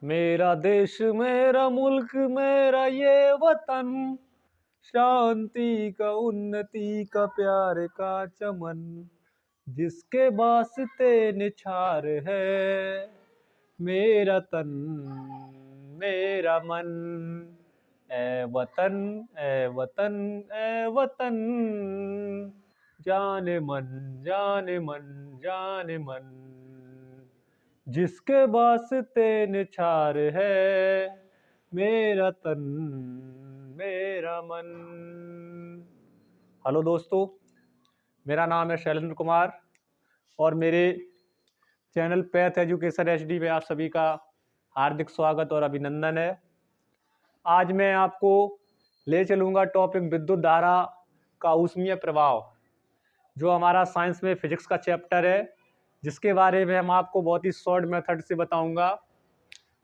मेरा देश मेरा मुल्क मेरा ये वतन, शांति का उन्नति का प्यार का चमन, जिसके वास्ते निछार है मेरा तन मेरा मन। ए वतन ए वतन ए वतन, जाने मन जाने मन जाने मन, जिसके वास्ते निछार है मेरा तन मेरा मन। हेलो दोस्तों, मेरा नाम है शैलेंद्र कुमार और मेरे चैनल पैथ एजुकेशन एचडी में आप सभी का हार्दिक स्वागत और अभिनंदन है। आज मैं आपको ले चलूँगा टॉपिक विद्युत धारा का ऊष्मीय प्रभाव, जो हमारा साइंस में फिजिक्स का चैप्टर है, जिसके बारे में हम आपको बहुत ही शॉर्ट मेथड से बताऊंगा।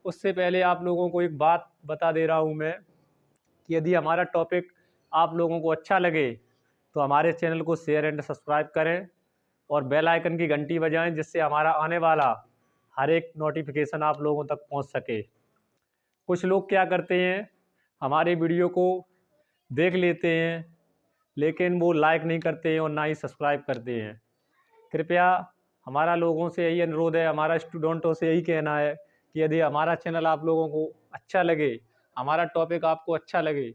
उससे पहले आप लोगों को एक बात बता दे रहा हूं मैं कि यदि हमारा टॉपिक आप लोगों को अच्छा लगे तो हमारे चैनल को शेयर एंड सब्सक्राइब करें और बेल आइकन की घंटी बजाएं, जिससे हमारा आने वाला हर एक नोटिफिकेशन आप लोगों तक पहुंच सके। कुछ लोग क्या करते हैं, हमारे वीडियो को देख लेते हैं लेकिन वो लाइक नहीं करते हैं और ना ही सब्सक्राइब करते हैं। कृपया हमारा लोगों से यही अनुरोध है, हमारा स्टूडेंटों से यही कहना है कि यदि हमारा चैनल आप लोगों को अच्छा लगे, हमारा टॉपिक आपको अच्छा लगे,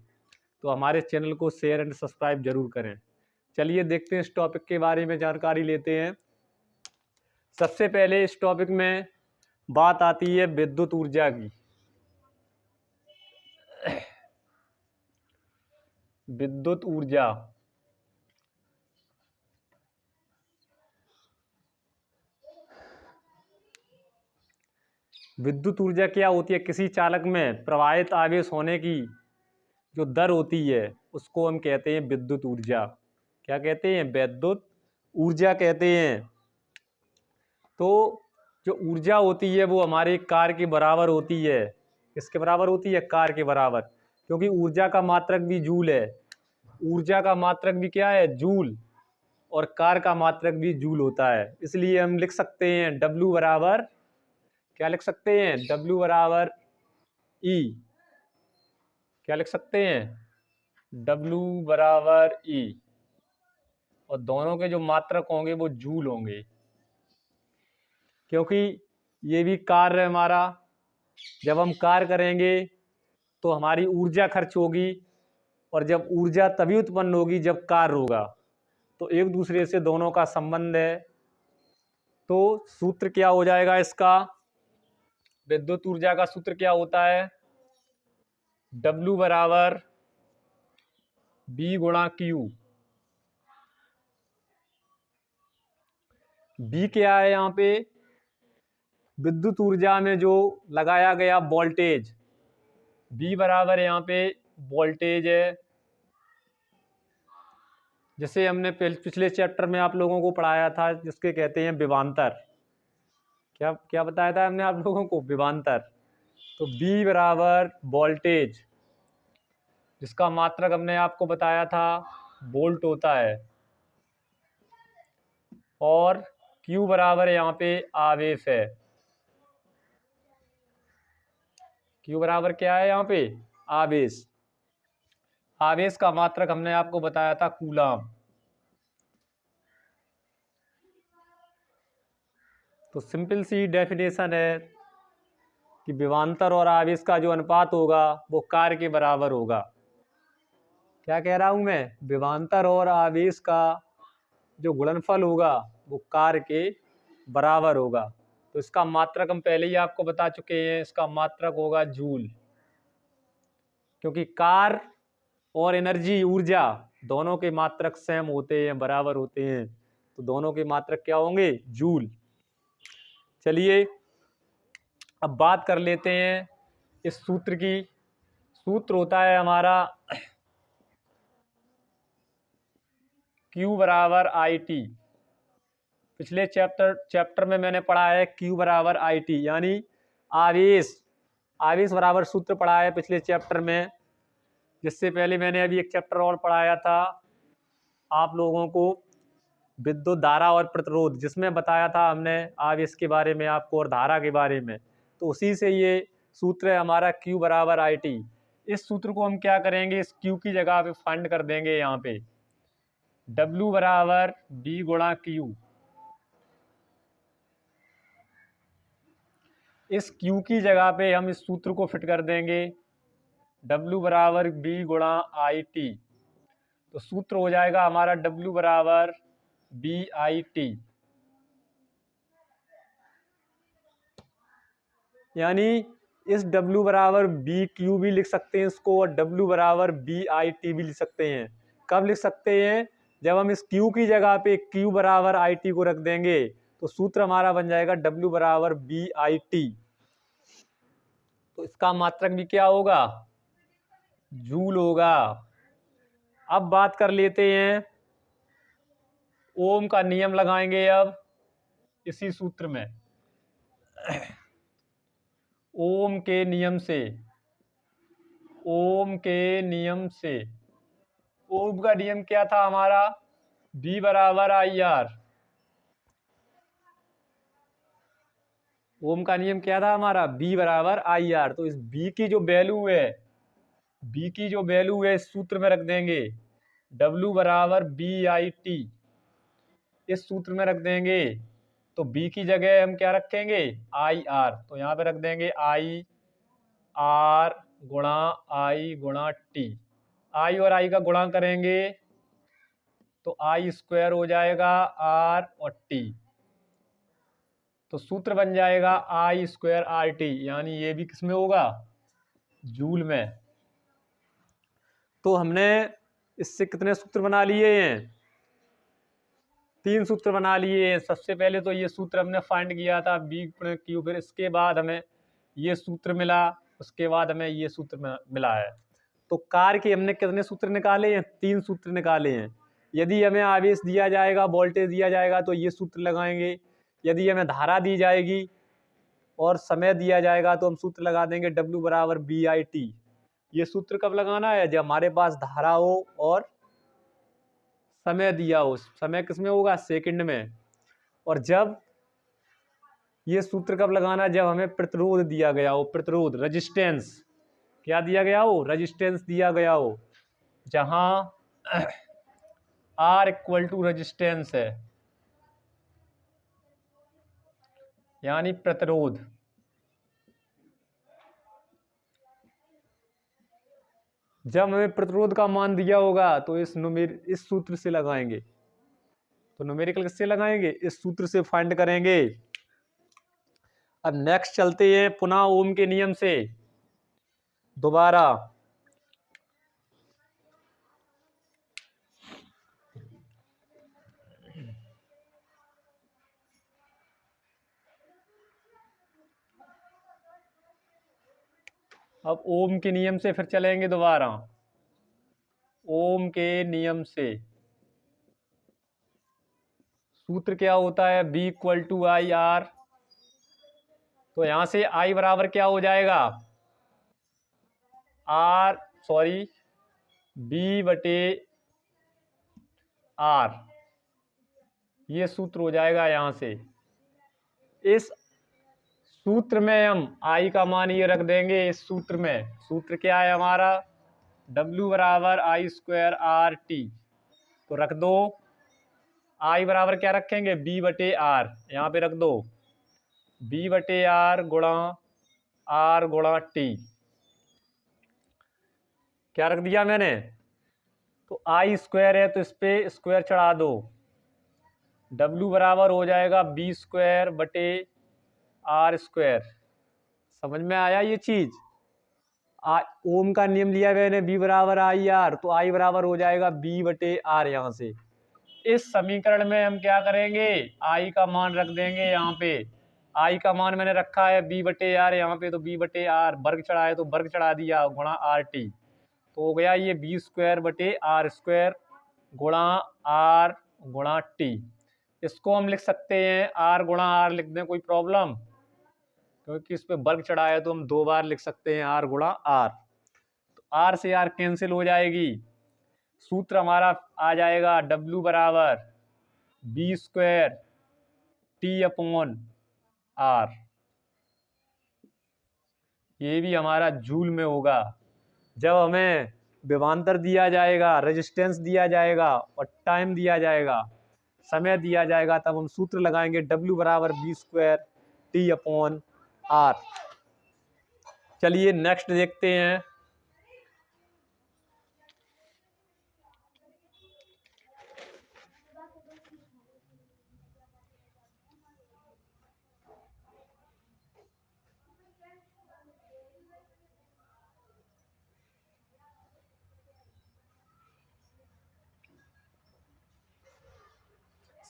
तो हमारे चैनल को शेयर एंड सब्सक्राइब जरूर करें। चलिए देखते हैं, इस टॉपिक के बारे में जानकारी लेते हैं। सबसे पहले इस टॉपिक में बात आती है विद्युत ऊर्जा की। विद्युत ऊर्जा विद्युत ऊर्जा क्या होती है? किसी चालक में प्रवाहित आवेश होने की जो दर होती है उसको हम कहते हैं विद्युत ऊर्जा। क्या कहते हैं? विद्युत ऊर्जा कहते हैं। तो जो ऊर्जा होती है वो हमारे कार्य के बराबर होती है। किसके बराबर होती है? कार्य के बराबर, क्योंकि ऊर्जा का मात्रक भी जूल है। ऊर्जा का मात्रक भी क्या है? जूल। और कार्य का मात्रक भी जूल होता है। इसलिए हम लिख सकते हैं W बराबर, क्या लिख सकते हैं? W बराबर E। क्या लिख सकते हैं? W बराबर E। और दोनों के जो मात्रक होंगे वो जूल होंगे, क्योंकि ये भी कार्य है हमारा। जब हम कार्य करेंगे तो हमारी ऊर्जा खर्च होगी, और जब ऊर्जा तभी उत्पन्न होगी जब कार्य होगा। तो एक दूसरे से दोनों का संबंध है। तो सूत्र क्या हो जाएगा इसका? विद्युत ऊर्जा का सूत्र क्या होता है? W बराबर B गुणा Q। B क्या है यहाँ पे? विद्युत ऊर्जा में जो लगाया गया वोल्टेज। B बराबर यहाँ पे वोल्टेज है, जैसे हमने पिछले चैप्टर में आप लोगों को पढ़ाया था, जिसके कहते हैं विभवांतर। क्या क्या बताया था हमने आप लोगों को? विभवांतर। तो B बराबर वोल्टेज, जिसका मात्रक हमने आपको बताया था वोल्ट होता है, और Q बराबर यहाँ पे आवेश है। Q बराबर क्या है यहाँ पे? आवेश। आवेश का मात्रक हमने आपको बताया था कूलाम। तो सिंपल सी डेफिनेशन है कि विभवांतर और आवेश का जो अनुपात होगा वो कार्य के बराबर होगा। क्या कह रहा हूं मैं? विभवांतर और आवेश का जो गुणनफल होगा वो कार्य के बराबर होगा। तो इसका मात्रक हम पहले ही आपको बता चुके हैं, इसका मात्रक होगा जूल, क्योंकि कार्य और एनर्जी ऊर्जा दोनों के मात्रक सेम होते हैं, बराबर होते हैं। तो दोनों के मात्रक क्या होंगे? जूल। चलिए अब बात कर लेते हैं इस सूत्र की। सूत्र होता है हमारा Q बराबर IT। पिछले चैप्टर में मैंने पढ़ा है Q बराबर IT, यानी आवेश। आवेश बराबर सूत्र पढ़ा है पिछले चैप्टर में, जिससे पहले मैंने अभी एक चैप्टर और पढ़ाया था आप लोगों को, विद्युत धारा और प्रतिरोध, जिसमें बताया था हमने आवेश के बारे में आपको और धारा के बारे में। तो उसी से ये सूत्र है हमारा Q बराबर IT। इस सूत्र को हम क्या करेंगे, इस Q की जगह पे फाइंड कर देंगे यहाँ पे W बराबर B गुणा Q। इस Q की जगह पे हम इस सूत्र को फिट कर देंगे W बराबर B गुणा IT। तो सूत्र हो जाएगा हमारा W बराबर BIT, यानी इस W बराबर BQ भी लिख सकते हैं इसको, और W बराबर BIT भी लिख सकते हैं। कब लिख सकते हैं, जब हम इस Q की जगह पे Q बराबर IT को रख देंगे तो सूत्र हमारा बन जाएगा W बराबर BIT। तो इसका मात्रक भी क्या होगा, जूल होगा। अब बात कर लेते हैं, ओम का नियम लगाएंगे अब इसी सूत्र में। ओम के नियम से, ओम के नियम से, ओम का नियम क्या था हमारा, B बराबर IR। ओम का नियम क्या था हमारा, B बराबर IR। तो इस B की जो वैल्यू है, B की जो वैल्यू है इस सूत्र में रख देंगे W बराबर BIT, इस सूत्र में रख देंगे। तो B की जगह हम क्या रखेंगे, IR। तो यहाँ पे रख देंगे IR गुणा I गुणा T। I और I का गुणा करेंगे तो I स्क्वायर हो जाएगा R और T। तो सूत्र बन जाएगा I स्क्वायर RT, यानी ये भी किसमें होगा, जूल में। तो हमने इससे कितने सूत्र बना लिए हैं, 3 सूत्र बना लिए हैं। सबसे पहले तो ये सूत्र हमने फाइंड किया था B गुणा Q, फिर इसके बाद हमें ये सूत्र मिला, उसके बाद हमें ये सूत्र मिला है। तो कार्य के हमने कितने सूत्र निकाले हैं, 3 सूत्र निकाले हैं। यदि हमें आवेश दिया जाएगा, वोल्टेज दिया जाएगा तो ये सूत्र लगाएंगे। यदि हमें धारा दी जाएगी और समय दिया जाएगा तो हम सूत्र लगा देंगे W बराबर BIT। ये सूत्र कब लगाना है, जब हमारे पास धारा हो और समय दिया हो। समय किसमें होगा, सेकंड में। और जब ये सूत्र कब लगाना, जब हमें प्रतिरोध दिया गया हो, प्रतिरोध, रेजिस्टेंस क्या दिया गया हो, रेजिस्टेंस दिया गया हो, जहां R इक्वल टू रेजिस्टेंस है, यानी प्रतिरोध। जब हमें प्रतिरोध का मान दिया होगा तो इस सूत्र से लगाएंगे। तो न्यूमेरिकल किससे लगाएंगे, इस सूत्र से फाइंड करेंगे। अब नेक्स्ट चलते हैं पुनः ओम के नियम से दोबारा। अब ओम के नियम से फिर चलेंगे दोबारा। ओम के नियम से सूत्र क्या होता है, B इक्वल टू IR। तो यहां से I बराबर क्या हो जाएगा, B बटे R। ये सूत्र हो जाएगा। यहां से इस सूत्र में हम I का मान ये रख देंगे। इस सूत्र में सूत्र क्या है हमारा, W बराबर I स्क्वायर RT। तो रख दो, I बराबर क्या रखेंगे, B बटे R। यहाँ पे रख दो B बटे R गुणा T। क्या रख दिया मैंने, तो I स्क्वायर है तो इस पे स्क्वायर चढ़ा दो। W बराबर हो जाएगा B स्क्वायर बटे R स्क्वायर। समझ में आया ये चीज। ओम का नियम लिया मैंने, B बराबर IR, तो I बराबर हो जाएगा B बटे R। यहाँ से इस समीकरण में हम क्या करेंगे, I का मान रख देंगे। यहाँ पे I का मान मैंने रखा है B बटे R यहाँ पे, तो B बटे R वर्ग चढ़ा है तो वर्ग चढ़ा दिया गुणा RT। तो हो गया ये B स्क्वायर बटे R स्क्वायर गुणा R गुणा T। इसको हम लिख सकते हैं R गुणा R लिख दें, कोई प्रॉब्लम, क्योंकि इस पे वर्ग चढ़ा है तो हम 2 बार लिख सकते हैं R गुणा R। तो R से R कैंसिल हो जाएगी। सूत्र हमारा आ जाएगा W बराबर B square T upon R। ये भी हमारा जूल में होगा। जब हमें विभवांतर दिया जाएगा, रेजिस्टेंस दिया जाएगा और टाइम दिया जाएगा, समय दिया जाएगा, तब हम सूत्र लगाएंगे W बराबर V² T/R। चलिए नेक्स्ट देखते हैं।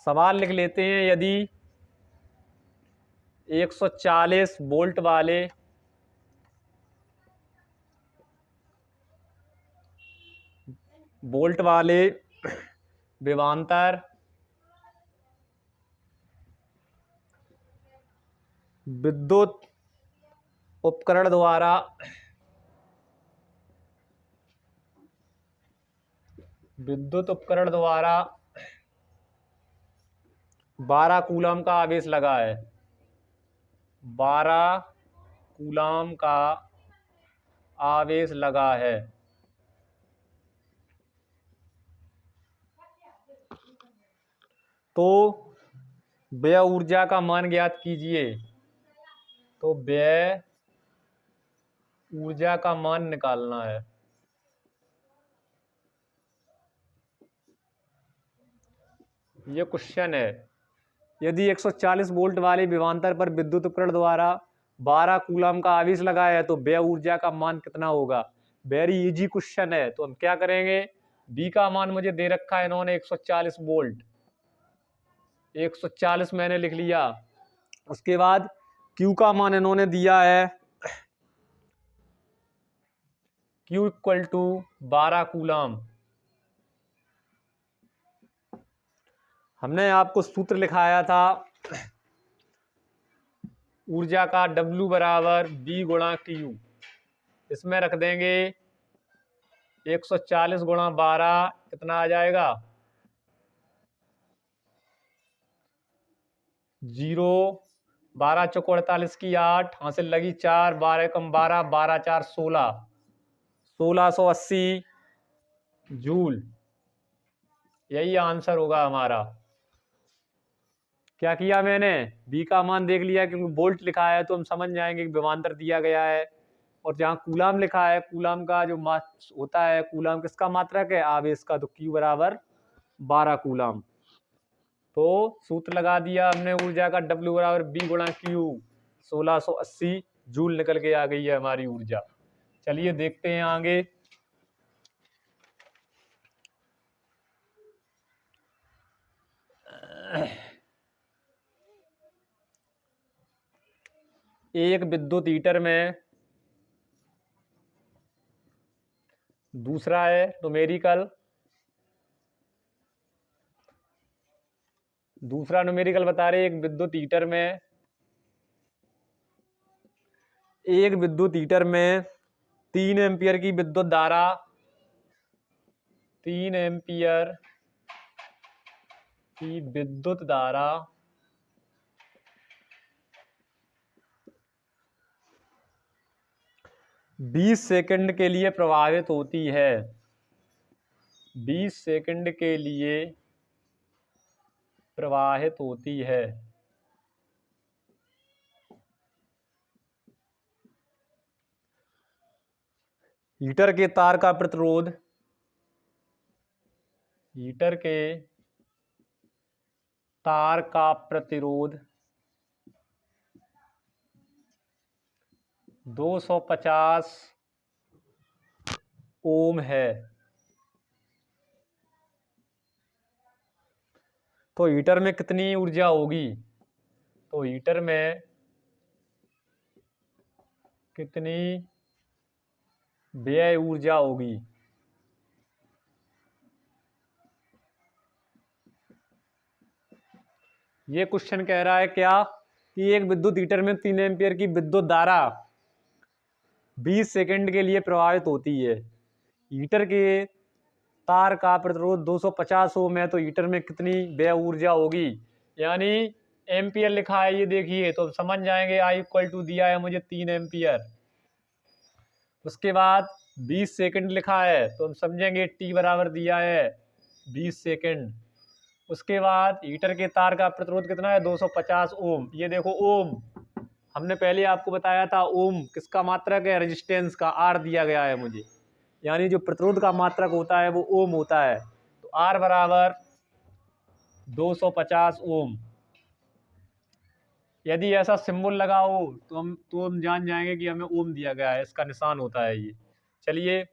सवाल लिख लेते हैं। यदि 140 वोल्ट वाले विभवांतर विद्युत उपकरण द्वारा विद्युत उपकरण द्वारा 12 कूलम का आवेश लगा है, 12 कूलम का आवेश लगा है, तो व्यय ऊर्जा का मान ज्ञात कीजिए। तो व्यय ऊर्जा का मान निकालना है। ये क्वेश्चन है। यदि 140 वोल्ट वाले विभवांतर पर विद्युत उपकरण द्वारा 12 कूलम का आवेश लगाया है तो व्यय ऊर्जा का मान कितना होगा। वेरी इजी क्वेश्चन है। तो हम क्या करेंगे, बी का मान मुझे दे रखा है इन्होंने 140 वोल्ट, 140 मैंने लिख लिया। उसके बाद क्यू का मान इन्होंने दिया है, क्यू इक्वल टू 12 कूलम। हमने आपको सूत्र लिखाया था ऊर्जा का, W बराबर B गुणा Q। इसमें रख देंगे 140 गुणा 12 कितना आ जाएगा, 0, 12 चौको 48 की 8, हासिल लगी 4, 12 कम 12, 12 4 16, 1680 जूल। यही आंसर होगा हमारा। क्या किया मैंने, बी का मान देख लिया, क्योंकि वोल्ट लिखा है तो हम समझ जाएंगे कि विभवांतर दिया गया है। और जहाँ कूलम लिखा है, कूलम का जो मास होता है, कूलम किसका मात्रक है, आवेश का, तो Q बराबर 12 कूलम। तो सूत्र लगा दिया हमने ऊर्जा का, W बराबर B गुणा Q, 1680 जूल निकल के आ गई है हमारी ऊर्जा। चलिए देखते हैं आगे। एक विद्युत हीटर में, दूसरा है न्यूमेरिकल, दूसरा न्यूमेरिकल बता रहे। एक विद्युत हीटर में, एक विद्युत हीटर में 3 एम्पियर की विद्युत धारा, 3 एम्पियर की विद्युत धारा 20 सेकंड के लिए प्रवाहित होती है। 20 सेकंड के लिए प्रवाहित होती है। हीटर के तार का प्रतिरोध, हीटर के तार का प्रतिरोध 250 ओम है। तो हीटर में कितनी ऊर्जा होगी, तो हीटर में कितनी व्यय ऊर्जा होगी। ये क्वेश्चन कह रहा है क्या, कि एक विद्युत हीटर में 3 एम्पियर की विद्युत धारा 20 सेकंड के लिए प्रवाहित होती है। हीटर के तार का प्रतिरोध 250 ओम है, तो हीटर में कितनी व्यय ऊर्जा होगी। यानी एम्पियर लिखा है, ये देखिए, तो समझ जाएंगे। I इक्वल टू दिया है मुझे 3 एम्पियर, उसके बाद 20 सेकंड लिखा है तो हम समझेंगे टी बराबर दिया है 20 सेकंड। उसके बाद हीटर के तार का प्रतिरोध कितना है 250 ओम। ये देखो ओम, हमने पहले आपको बताया था ओम किसका मात्रक है, रेजिस्टेंस का। आर दिया गया है मुझे, यानी जो प्रतिरोध का मात्रक होता है वो ओम होता है। तो आर बराबर 250 ओम। यदि ऐसा सिंबल लगाओ तो हम जान जाएंगे कि हमें ओम दिया गया है, इसका निशान होता है ये। चलिए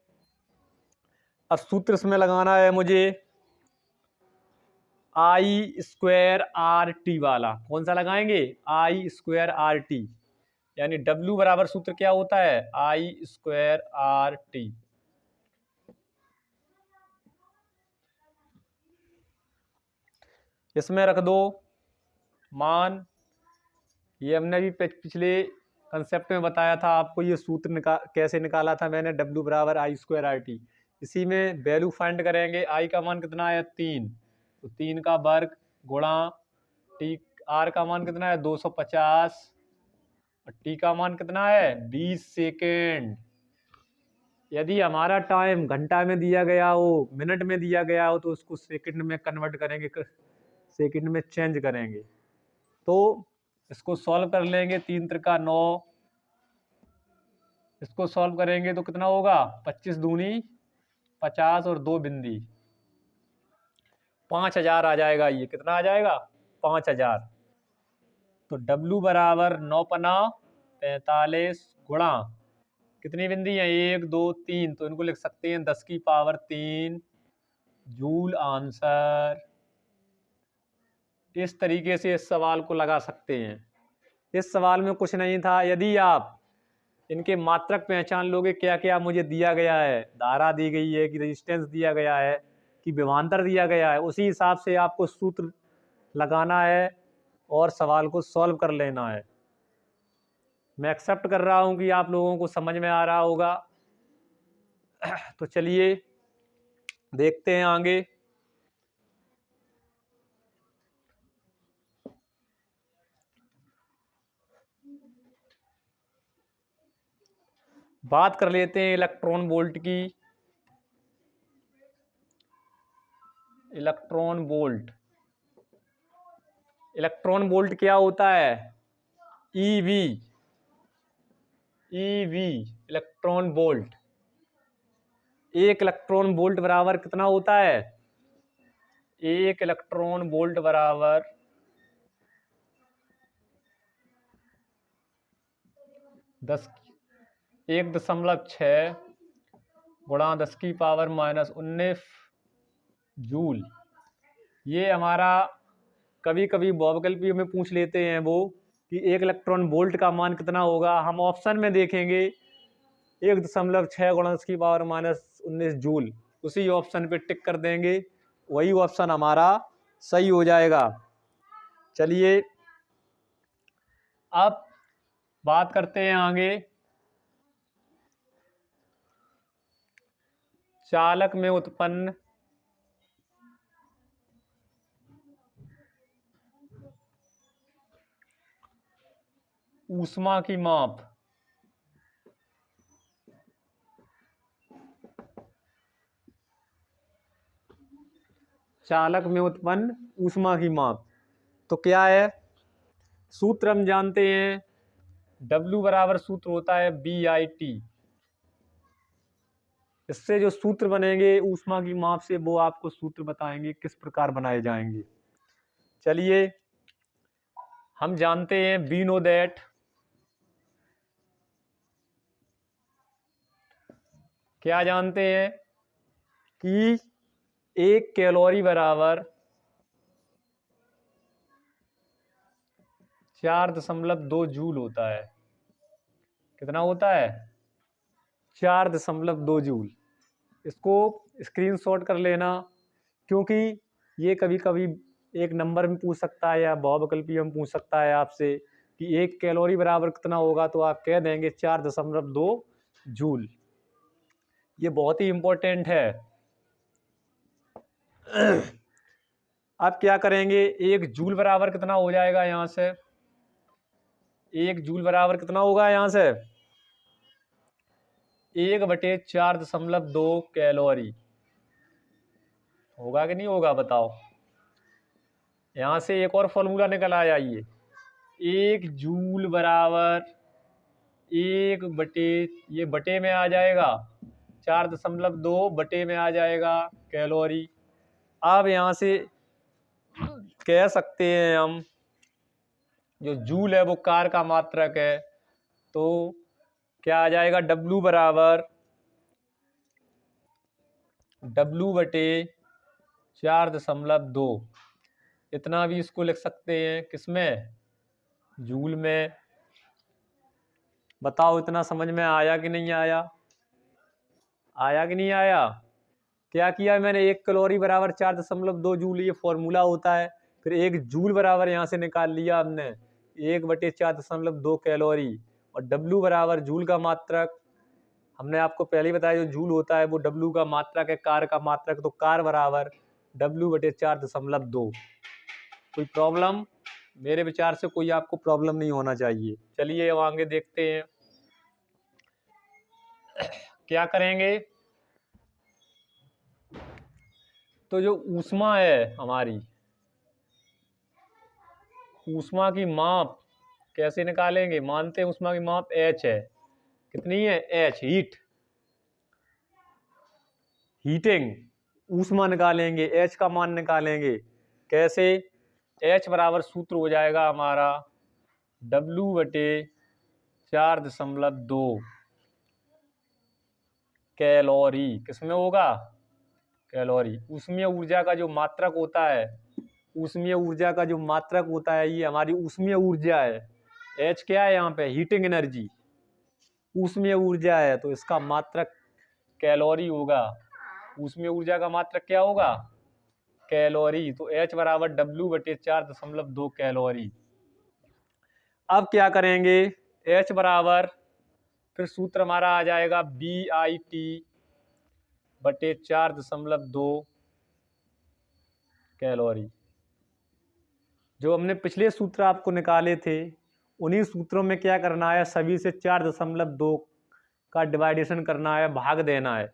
अब सूत्र इसमें लगाना है मुझे आई स्क्वायर आर टी वाला। कौन सा लगाएंगे, आई स्क्वायर आर टी, यानी W बराबर सूत्र क्या होता है, आई स्क्वायर आर टी। इसमें रख दो मान, ये हमने भी पिछले कंसेप्ट में बताया था आपको, ये सूत्र कैसे निकाला था मैंने, W बराबर आई स्क्वायर आर टी। इसी में वैल्यू फाइंड करेंगे। आई का मान कितना है 3, तो 3 का वर्ग गुणा टी, आर का मान कितना है 250 और टी का मान कितना है 20 सेकेंड। यदि हमारा टाइम घंटा में दिया गया हो, मिनट में दिया गया हो, तो उसको सेकंड में कन्वर्ट करेंगे, सेकंड में चेंज करेंगे। तो इसको सॉल्व कर लेंगे, 3 त्रिका 9, इसको सॉल्व करेंगे तो कितना होगा 25 दूनी 50 और 2 बिंदी 5000 आ जाएगा। ये कितना आ जाएगा 5000। तो W बराबर 9 पना 45 गुणा कितनी बिंदी है 1 2 3, तो इनको लिख सकते हैं 10 की पावर 3 जूल आंसर। इस तरीके से इस सवाल को लगा सकते हैं। इस सवाल में कुछ नहीं था। यदि आप इनके मात्रक पहचान लोगे, क्या क्या मुझे दिया गया है, धारा दी गई है कि रेजिस्टेंस दिया गया है कि विभवांतर दिया गया है, उसी हिसाब से आपको सूत्र लगाना है और सवाल को सॉल्व कर लेना है। मैं एक्सेप्ट कर रहा हूं कि आप लोगों को समझ में आ रहा होगा। तो चलिए देखते हैं आगे। बात कर लेते हैं इलेक्ट्रॉन वोल्ट की। इलेक्ट्रॉन वोल्ट, इलेक्ट्रॉन वोल्ट क्या होता है, ईवी, ईवी इलेक्ट्रॉन वोल्ट। एक इलेक्ट्रॉन वोल्ट बराबर कितना होता है, एक इलेक्ट्रॉन वोल्ट बराबर 1.6 गुणा 10 की पावर -19 जूल। ये हमारा कभी कभी बॉबकल्पी में पूछ लेते हैं वो कि एक इलेक्ट्रॉन वोल्ट का मान कितना होगा। हम ऑप्शन में देखेंगे 1.6 गुणा 10 की पावर -19 जूल, उसी ऑप्शन पे टिक कर देंगे, वही ऑप्शन हमारा सही हो जाएगा। चलिए अब बात करते हैं आगे। चालक में उत्पन्न ऊष्मा की माप। चालक में उत्पन्न ऊष्मा की माप तो क्या है, सूत्र हम जानते हैं, W बराबर सूत्र होता है BIT। इससे जो सूत्र बनेंगे ऊष्मा की माप से, वो आपको सूत्र बताएंगे किस प्रकार बनाए जाएंगे। चलिए हम जानते हैं वी नो दैट क्या जानते हैं कि 1 कैलोरी बराबर 4.2 जूल होता है। कितना होता है 4.2 जूल। इसको स्क्रीनशॉट कर लेना, क्योंकि ये कभी कभी एक नंबर में पूछ सकता है या बहुविकल्पीय में पूछ सकता है आपसे कि 1 कैलोरी बराबर कितना होगा, तो आप कह देंगे 4.2 जूल। ये बहुत ही इंपॉर्टेंट है। अब क्या करेंगे, 1 जूल बराबर कितना हो जाएगा, यहाँ से 1 जूल बराबर कितना होगा, यहाँ से 1/4.2 कैलोरी। होगा कि नहीं होगा बताओ। यहाँ से एक और फॉर्मूला निकल आया, ये 1 जूल बराबर 1 बटे, ये बटे में आ जाएगा, 4.2 बटे में आ जाएगा कैलोरी। अब यहाँ से कह सकते हैं हम, जो जूल है वो कार का मात्रक है, तो क्या आ जाएगा, W बराबर W/4.2। इतना भी इसको लिख सकते हैं किसमें, जूल में। बताओ इतना समझ में आया कि नहीं आया, आया कि नहीं आया। क्या किया मैंने, 1 कैलोरी बराबर 4.2 जूल, ये फॉर्मूला होता है। फिर 1 जूल बराबर यहाँ से निकाल लिया हमने, 1/4.2 कैलोरी। और W बराबर जूल का मात्रक, हमने आपको पहले ही बताया, जो जूल होता है वो W का मात्रक है, कार का मात्रक, तो कार बराबर W/4.2। कोई प्रॉब्लम, मेरे विचार से कोई आपको प्रॉब्लम नहीं होना चाहिए। चलिए अब आगे देखते हैं क्या करेंगे। तो जो ऊष्मा है हमारी, ऊष्मा की माप कैसे निकालेंगे, मानते हैं ऊष्मा की माप H है। कितनी है, H, हीटिंग ऊष्मा निकालेंगे, H का मान निकालेंगे। कैसे, H बराबर सूत्र हो जाएगा हमारा W/4.2 कैलोरी। किसमें होगा, कैलोरी। ऊष्मीय ऊर्जा का जो मात्रक होता है, ऊष्मीय ऊर्जा का जो मात्रक होता है, ये हमारी ऊष्मीय ऊर्जा है। H क्या है यहाँ पे, हीटिंग एनर्जी, ऊष्मीय ऊर्जा है, तो इसका मात्रक कैलोरी होगा। ऊष्मीय ऊर्जा का मात्रक क्या होगा, कैलोरी। तो H बराबर W/4.2 कैलोरी। अब क्या करेंगे, H बराबर, फिर सूत्र हमारा आ जाएगा BIT/4.2 कैलोरी। जो हमने पिछले सूत्र आपको निकाले थे, उन्हीं सूत्रों में क्या करना है, सभी से 4.2 का डिवाइडेशन करना है, भाग देना है।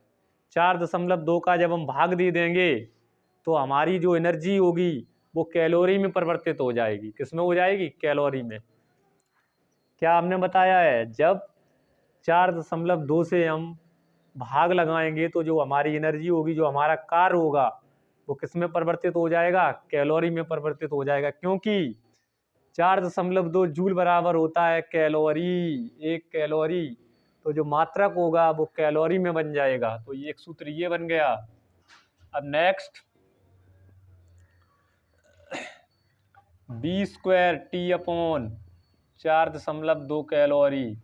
4.2 का जब हम भाग दे देंगे तो हमारी जो एनर्जी होगी वो कैलोरी में परिवर्तित हो जाएगी। किसमें हो जाएगी, कैलोरी में। क्या हमने बताया है, जब 4.2 से हम भाग लगाएंगे तो जो हमारी एनर्जी होगी, जो हमारा कार्य होगा, वो किस में परिवर्तित हो जाएगा, कैलोरी में परिवर्तित हो जाएगा। क्योंकि 4.2 जूल बराबर होता है कैलोरी, 1 कैलोरी। तो जो मात्रक होगा वो कैलोरी में बन जाएगा। तो ये एक सूत्र ये बन गया। अब नेक्स्ट, B²T/4.2 कैलोरी,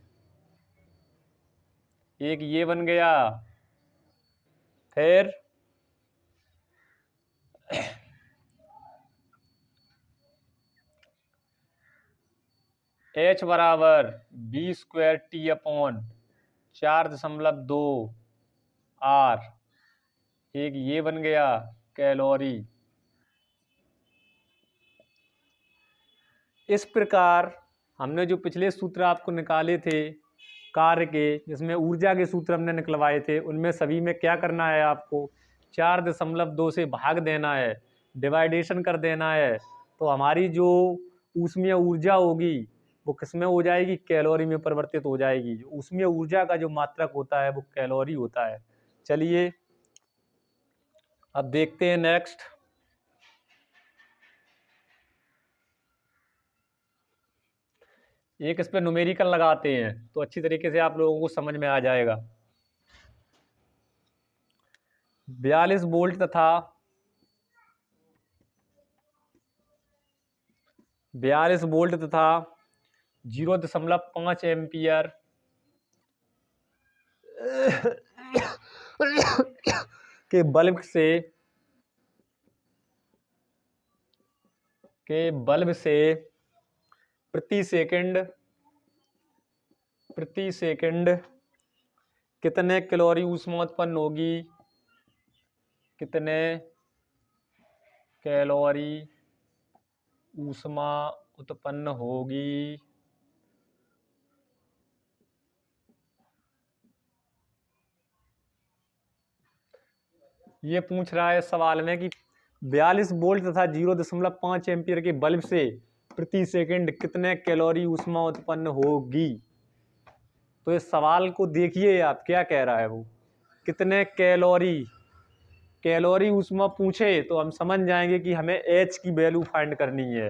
एक ये बन गया। फिर H बराबर B²T/4.2 R, एक ये बन गया कैलोरी। इस प्रकार हमने जो पिछले सूत्र आपको निकाले थे कार्य के, जिसमें ऊर्जा के सूत्र हमने निकलवाए थे, उनमें सभी में क्या करना है, आपको 4.2 से भाग देना है, डिवाइडेशन कर देना है। तो हमारी जो ऊष्मीय ऊर्जा होगी वो किसमें हो जाएगी, कैलोरी में परिवर्तित हो जाएगी। जो ऊष्मीय ऊर्जा का जो मात्रक होता है वो कैलोरी होता है। चलिए अब देखते हैं नेक्स्ट। एक इस पे न्यूमेरिकल लगाते हैं तो अच्छी तरीके से आप लोगों को समझ में आ जाएगा। 42 वोल्ट तथा 0.5 एम्पियर के बल्ब से प्रति सेकंड कितने कैलोरी ऊष्मा उत्पन्न होगी, कितने कैलोरी ऊष्मा उत्पन्न होगी ये पूछ रहा है सवाल में कि 42 वोल्ट तथा 0.5 एम्पियर के बल्ब से प्रति सेकंड कितने कैलोरी ऊष्मा उत्पन्न होगी। तो इस सवाल को देखिए आप, क्या कह रहा है वो, कितने कैलोरी ऊष्मा पूछे तो हम समझ जाएंगे कि हमें एच की वैल्यू फाइंड करनी है।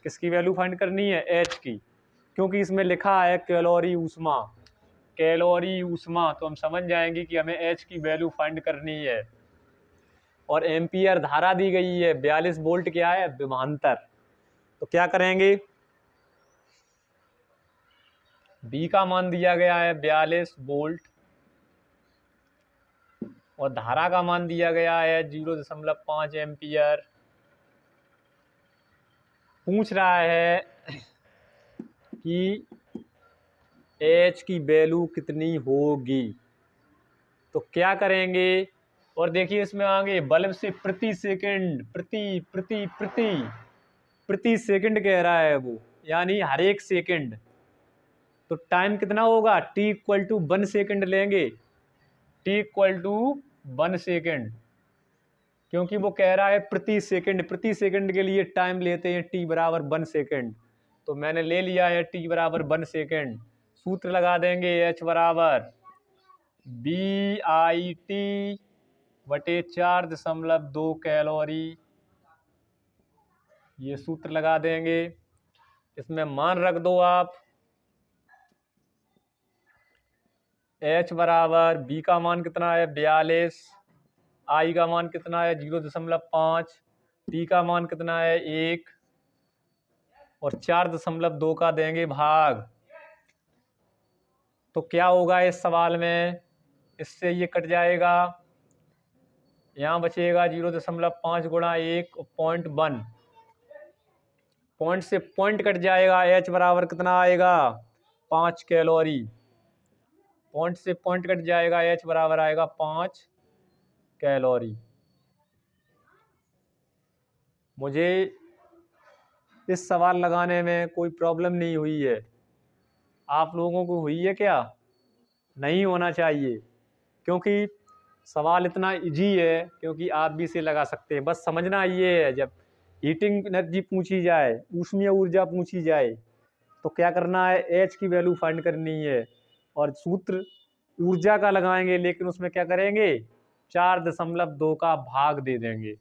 किसकी वैल्यू फाइंड करनी है? एच की, क्योंकि इसमें लिखा है कैलोरी ऊष्मा, तो हम समझ जाएंगे कि हमें एच की वैल्यू फाइंड करनी है। और एम्पियर धारा दी गई है, 42 वोल्ट क्या है? विभवांतर। तो क्या करेंगे, बी का मान दिया गया है 42 वोल्ट और धारा का मान दिया गया है 0.5 एम्पियर। पूछ रहा है कि एच की वैल्यू कितनी होगी। तो क्या करेंगे, और देखिए इसमें आगे बल्ब से प्रति सेकंड, प्रति सेकंड कह रहा है वो, यानी हर एक सेकंड। तो टाइम कितना होगा? t इक्वल टू 1 सेकेंड लेंगे, t इक्वल टू 1 सेकेंड, क्योंकि वो कह रहा है प्रति सेकंड के लिए टाइम लेते हैं t बराबर 1 सेकेंड। तो मैंने ले लिया है t बराबर 1 सेकेंड। सूत्र लगा देंगे h बराबर BIT बटे 4.2 कैलोरी, ये सूत्र लगा देंगे। इसमें मान रख दो आप, H बराबर B का मान कितना है? 42, I का मान कितना है? 0.5, T का मान कितना है? 1 और 4.2 का देंगे भाग। तो क्या होगा इस सवाल में? इससे ये कट जाएगा, यहाँ बचेगा 0.5 गुणा 1 0.1, पॉइंट से पॉइंट कट जाएगा। H बराबर कितना आएगा? 5 कैलोरी। पॉइंट से पॉइंट कट जाएगा, H बराबर आएगा 5 कैलोरी। मुझे इस सवाल लगाने में कोई प्रॉब्लम नहीं हुई है, आप लोगों को हुई है क्या? नहीं होना चाहिए, क्योंकि सवाल इतना इजी है, क्योंकि आप भी इसे लगा सकते हैं। बस समझना ये है, जब हीटिंग एनर्जी पूछी जाए, ऊष्मीय ऊर्जा पूछी जाए, तो क्या करना है? एच की वैल्यू फाइंड करनी है और सूत्र ऊर्जा का लगाएंगे, लेकिन उसमें क्या करेंगे? 4.2 का भाग दे देंगे।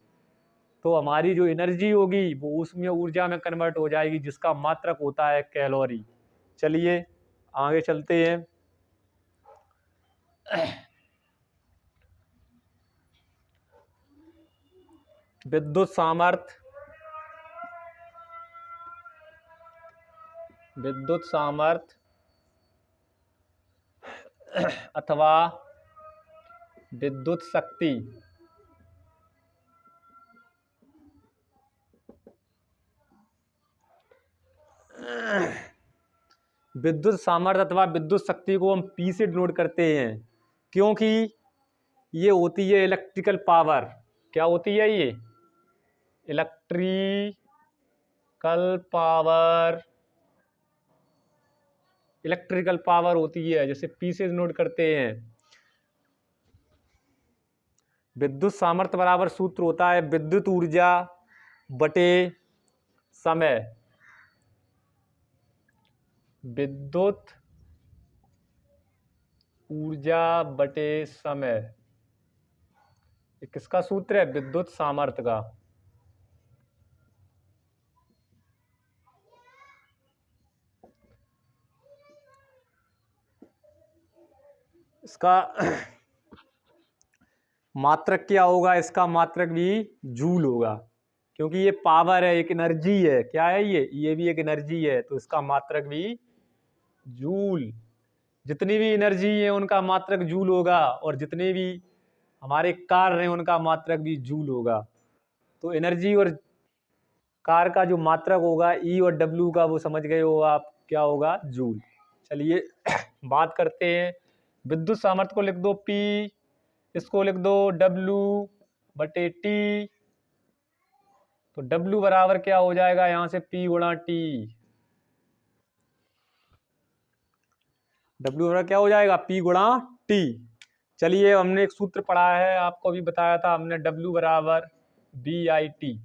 तो हमारी जो एनर्जी होगी वो ऊष्मीय ऊर्जा में कन्वर्ट हो जाएगी, जिसका मात्रक होता है कैलोरी। चलिए आगे चलते हैं। विद्युत सामर्थ्य अथवा विद्युत शक्ति विद्युत सामर्थ्य अथवा विद्युत शक्ति को हम P से डिनोट करते हैं, क्योंकि ये होती है इलेक्ट्रिकल पावर। क्या होती है ये? इलेक्ट्रिकल पावर होती है, जैसे P से डिनोट करते हैं। विद्युत सामर्थ्य बराबर सूत्र होता है विद्युत ऊर्जा बटे समय। विद्युत ऊर्जा बटे समय, ये किसका सूत्र है? विद्युत सामर्थ्य का। इसका मात्रक क्या होगा? इसका मात्रक भी जूल होगा, क्योंकि ये पावर है, एक एनर्जी है। क्या है ये भी एक एनर्जी है, तो इसका मात्रक भी जूल। जितनी भी एनर्जी है उनका मात्रक जूल होगा, और जितने भी हमारे कार्य हैं उनका मात्रक भी जूल होगा। तो एनर्जी और कार्य का जो मात्रक होगा E और W का, वो समझ गए हो आप, क्या होगा? जूल। चलिए बात करते हैं। विद्युत सामर्थ्य को लिख दो P, इसको लिख दो W बटे T। तो W बराबर क्या हो जाएगा यहाँ से? P गुणा T। W बराबर क्या हो जाएगा? P गुणा T। चलिए, हमने एक सूत्र पढ़ा है, आपको भी बताया था हमने, W बराबर BIT।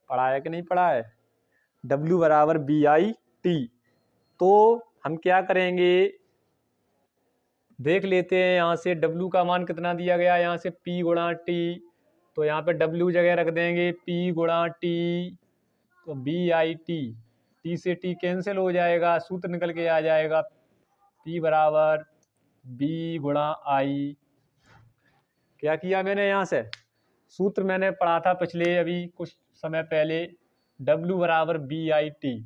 पढ़ा है कि नहीं पढ़ा है? W बराबर BIT। तो हम क्या करेंगे, देख लेते हैं। यहाँ से W का मान कितना दिया गया है, यहाँ से P गुणा T, तो यहाँ पे W जगह रख देंगे P गुणा T, तो BIT, T से T कैंसिल हो जाएगा, सूत्र निकल के आ जाएगा P बराबर B गुणा I। क्या किया मैंने, यहाँ से सूत्र मैंने पढ़ा था पिछले अभी कुछ समय पहले, W बराबर BIT।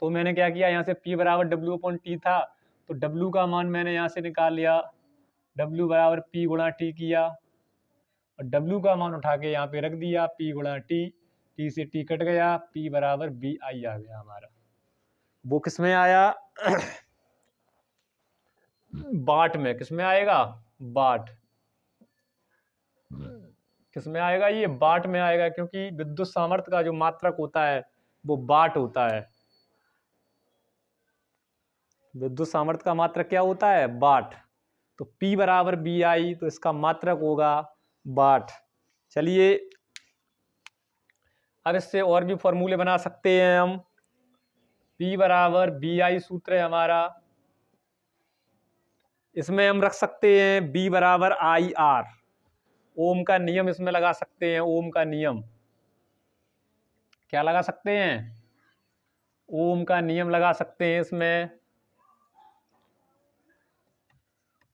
तो मैंने क्या किया, यहाँ से P बराबर W/T था, तो W का मान मैंने यहाँ से निकाल लिया, W बराबर P गुणा T किया, और W का मान उठा के यहाँ पे रख दिया, P गुणा T, T से T कट गया, P बराबर BI आ गया हमारा। वो किस में आया? बाट में। किस में आएगा? बाट। किस में आएगा? ये बाट में आएगा, क्योंकि विद्युत सामर्थ्य का जो मात्रक होता है वो बाट होता है। विद्युत सामर्थ्य का मात्रक क्या होता है? बाट। तो P बराबर BI, तो इसका मात्रक होगा बाट। चलिए, अब इससे और भी फॉर्मूले बना सकते हैं हम। P बराबर BI सूत्र है हमारा, इसमें हम रख सकते हैं B बराबर IR। ओम का नियम इसमें लगा सकते हैं, ओम का नियम। क्या लगा सकते हैं? ओम का नियम लगा सकते हैं इसमें।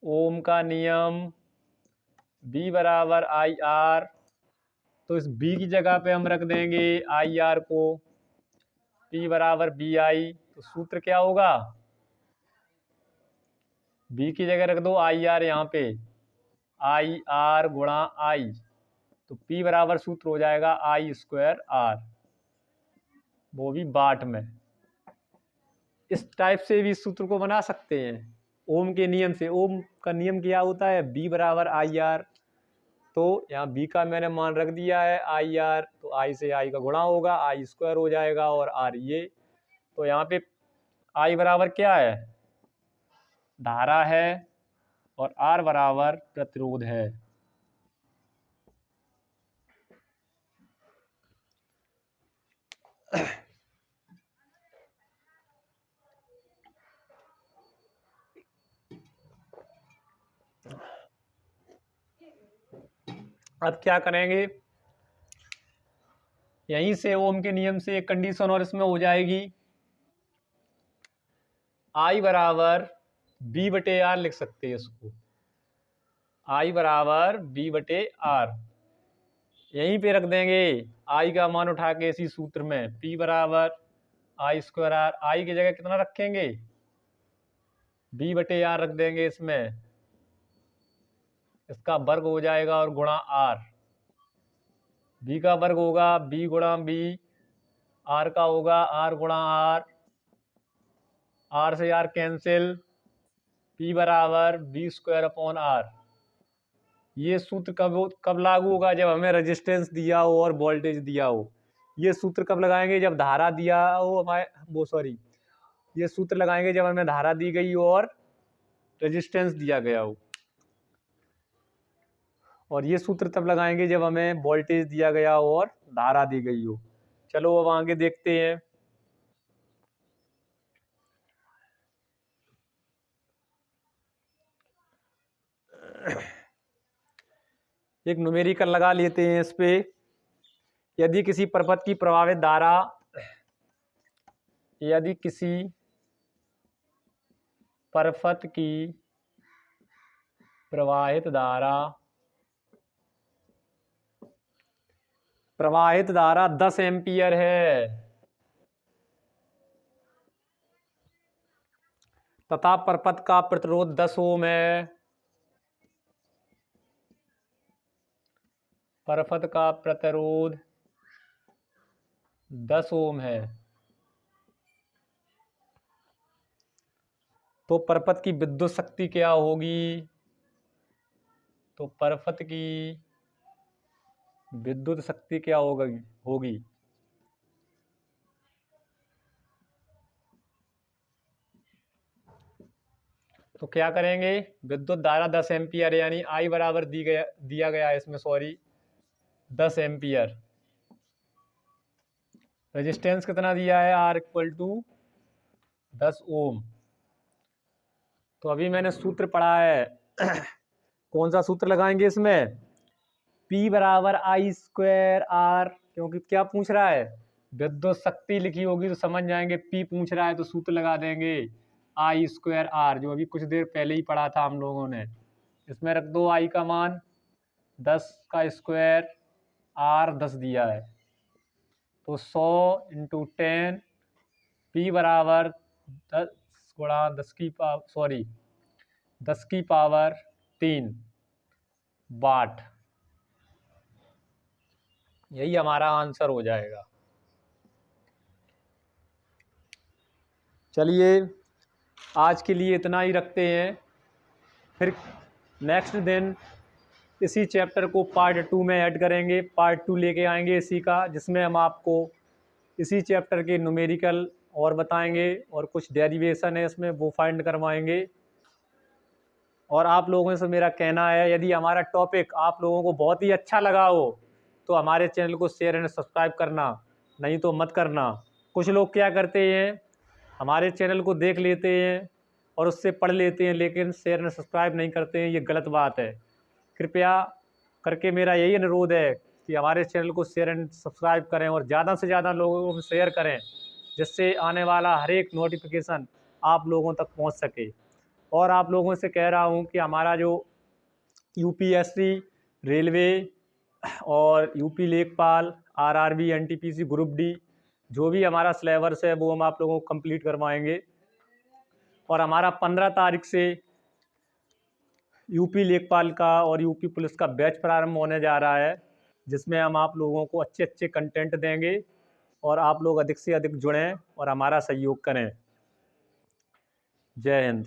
ओम का नियम B बराबर IR, तो इस B की जगह पे हम रख देंगे IR को, P बराबर BI। तो सूत्र क्या होगा? B की जगह रख दो IR यहाँ पे, IR गुणा I, तो P बराबर सूत्र हो जाएगा I²R, वो भी बाट में। इस टाइप से भी सूत्र को बना सकते हैं ओम के नियम से। ओम का नियम क्या होता है? B बराबर IR। तो यहाँ B का मैंने मान रख दिया है IR, तो I से I का गुणा होगा, I² हो जाएगा, और R ये। तो यहाँ पे I बराबर क्या है? धारा है, और R बराबर प्रतिरोध है। अब क्या करेंगे, यहीं से ओम के नियम से एक कंडीशन और इसमें हो जाएगी, I बराबर B/R लिख सकते हैं इसको, I बराबर B/R। यहीं पे रख देंगे I का मान उठा के इसी सूत्र में, P बराबर I²R। I की जगह कितना रखेंगे? B/R रख देंगे इसमें, इसका वर्ग हो जाएगा, और गुणा R। B का वर्ग होगा B गुणा B, R का होगा R गुणा R, R से R कैंसिल, P बराबर B²/R। ये सूत्र कब लागू होगा? जब हमें रेजिस्टेंस दिया हो और वोल्टेज दिया हो। ये सूत्र कब लगाएंगे? जब धारा दिया हो हमारे, ये सूत्र लगाएंगे जब हमें धारा दी गई हो और रेजिस्टेंस दिया गया हो। और ये सूत्र तब लगाएंगे जब हमें वोल्टेज दिया गया हो और धारा दी गई हो। चलो अब आगे देखते हैं। एक न्यूमेरिकल लगा लेते हैं इस पे। यदि किसी परपथ की प्रवाहित धारा, यदि किसी परपथ की प्रवाहित धारा 10 एम्पियर है, तथा परपथ का प्रतिरोध 10 ओम है। परपथ का प्रतिरोध 10 ओम है, तो परपथ की विद्युत शक्ति क्या होगी? तो परपथ की विद्युत शक्ति क्या होगी? तो क्या करेंगे, विद्युत धारा 10 एम्पियर यानी आई बराबर दिया गया है इसमें, सॉरी 10 एम्पियर। रेजिस्टेंस कितना दिया है, R इक्वल टू 10 ओम। तो अभी मैंने सूत्र पढ़ा है कौन सा सूत्र लगाएंगे इसमें, P बराबर आई स्क्वायर R, क्योंकि क्या पूछ रहा है, विद्युत शक्ति लिखी होगी तो समझ जाएंगे, P पूछ रहा है तो सूत्र लगा देंगे आई स्क्वायर R, जो अभी कुछ देर पहले ही पढ़ा था हम लोगों ने। इसमें रख दो आई का मान 10 का स्क्वायर, R 10 दिया है, तो 100 × 10, P बराबर 10 गुणा 10 की पावर 3 वाट। यही हमारा आंसर हो जाएगा। चलिए आज के लिए इतना ही रखते हैं, फिर नेक्स्ट दिन इसी चैप्टर को पार्ट 2 में ऐड करेंगे, पार्ट 2 लेके आएंगे इसी का, जिसमें हम आपको इसी चैप्टर के न्यूमेरिकल और बताएंगे और कुछ डेरिवेशन है इसमें वो फाइंड करवाएंगे। और आप लोगों से मेरा कहना है, यदि हमारा टॉपिक आप लोगों को बहुत ही अच्छा लगा हो तो हमारे चैनल को शेयर एंड सब्सक्राइब करना, नहीं तो मत करना। कुछ लोग क्या करते हैं, हमारे चैनल को देख लेते हैं और उससे पढ़ लेते हैं, लेकिन शेयर एंड सब्सक्राइब नहीं करते हैं, ये गलत बात है। कृपया करके मेरा यही अनुरोध है कि हमारे चैनल को शेयर एंड सब्सक्राइब करें और ज़्यादा से ज़्यादा लोगों को शेयर करें, जिससे आने वाला हर एक नोटिफिकेशन आप लोगों तक पहुंच सके। और आप लोगों से कह रहा हूं कि हमारा जो यूपीएससी, रेलवे और यूपी लेखपाल, आरआरबी, एनटीपीसी, ग्रुप डी, जो भी हमारा सिलेबस है वो हम आप लोगों को कंप्लीट करवाएंगे। और हमारा 15 तारीख से यूपी लेखपाल का और यूपी पुलिस का बैच प्रारंभ होने जा रहा है, जिसमें हम आप लोगों को अच्छे अच्छे कंटेंट देंगे और आप लोग अधिक से अधिक जुड़ें और हमारा सहयोग करें। जय हिंद।